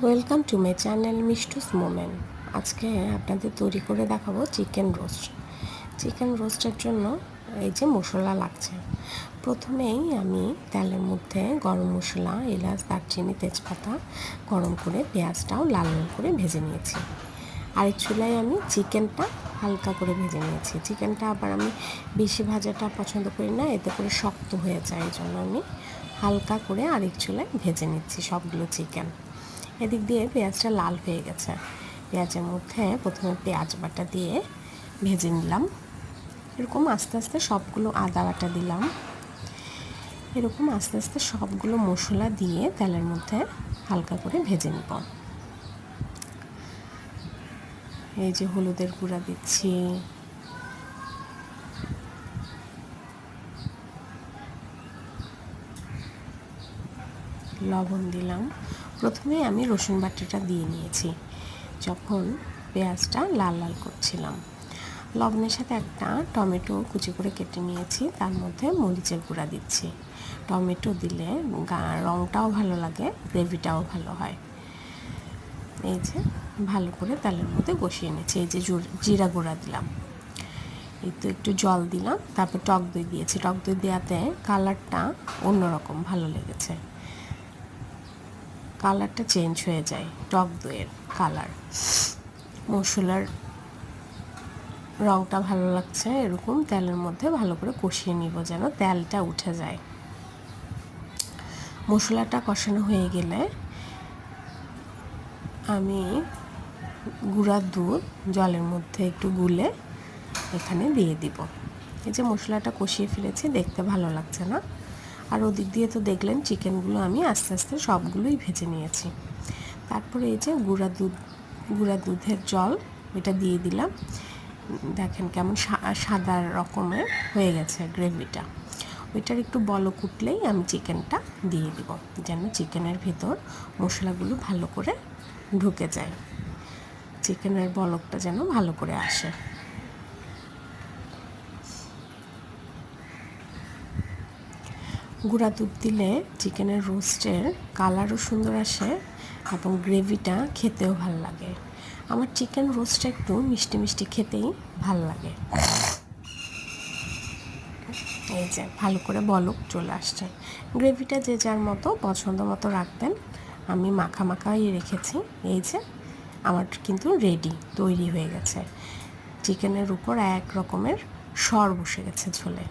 Welcome to my channel Mishtu's moment. আজকে আপনাদের তৈরি করে দেখাবো চিকেন রোস্ট। চিকেন রোস্টের জন্য এই যে মশলা লাগছে। প্রথমেই আমি তেলের মধ্যে গরম মশলা, এলাচ, দারচিনি, তেজপাতা গরম করে পেঁয়াজটাও লাল লাল করে ভেজে নিয়েছি। আরেক চুলায় আমি চিকেনটা হালকা করে ভেজে নিয়েছি। চিকেনটা আবার আমি বেশি ভাজাটা পছন্দ করি না, এতে করে শক্ত হয়ে যায়। এই জন্য আমি হালকা করে আরেক চুলায় ভেজে নিচ্ছি সবগুলো চিকেন। এদিক দিয়ে পেঁয়াজটা লাল হয়ে গেছে। পেঁয়াজের মধ্যে প্রথমে পেঁয়াজ বাটা দিয়ে ভেজে নিলাম। এরকম আস্তে আস্তে সবগুলো আদা বাটা দিলাম। এরকম আস্তে আস্তে সবগুলো মশলা দিয়ে তেলের মধ্যে হালকা করে ভেজে নিব। এই যে হলুদের গুঁড়া দিচ্ছি, লবণ দিলাম। প্রথমে আমি রসুন বাটাটা দিয়ে নিয়েছি যখন পেঁয়াজটা লাল লাল করছিলাম। লবণের সাথে একটা টমেটো কুচি করে কেটে নিয়েছি, তার মধ্যে মরিচের গুঁড়া দিচ্ছি। টমেটো দিলে রঙটাও ভালো লাগে, গ্রেভিটাও ভালো হয়। এই যে ভালো করে তেলের মধ্যে কষিয়ে নিয়েছি। এই যে জিরা গুঁড়া দিলাম, এই তো একটু জল দিলাম, তারপর টক দই দিয়েছি। টক দই দেওয়াতে কালারটা অন্যরকম ভালো লেগেছে, কালারটা চেঞ্জ হয়ে যায় টক দইয়ের কালার। মশলার রঙটা ভালো লাগছে। এরকম তেলের মধ্যে ভালো করে কষিয়ে নিব যেন তেলটা উঠে যায়। মশলাটা কষানো হয়ে গেলে আমি গুঁড়ার দুধ জলের মধ্যে একটু গুলে এখানে দিয়ে দিব। এই যে মশলাটা কষিয়ে ফেলেছি, দেখতে ভালো লাগছে না? আর ওদিক দিয়ে তো দেখলেন চিকেনগুলো আমি আস্তে আস্তে সবগুলোই ভেজে নিয়েছি। তারপরে এই যে গুঁড়া দুধের জল এটা দিয়ে দিলাম। দেখেন কেমন সাদা রকমের হয়ে গেছে গ্রেভিটা। ওইটার একটু বলক উঠলেই আমি চিকেনটা দিয়ে দিব, যেন চিকেনের ভিতর মশলাগুলো ভালো করে ঢুকে যায়, চিকেনের বলকটা যেন ভালো করে আসে। গুঁড়া দুধ দিলে চিকেনের রোস্টের কালারও সুন্দর আসে এবং গ্রেভিটা খেতেও ভালো লাগে। আমার চিকেন রোস্টটা একটু মিষ্টি মিষ্টি খেতেই ভালো লাগে। এই যে ভালো করে বলক চলে আসছে। গ্রেভিটা যে যার মতো পছন্দ মতো রাখবেন। আমি মাখা মাখাই রেখেছি। এই যে আমার কিন্তু রেডি, তৈরি হয়ে গেছে। চিকেনের উপর এক রকমের সর বসে গেছে ঝোলে।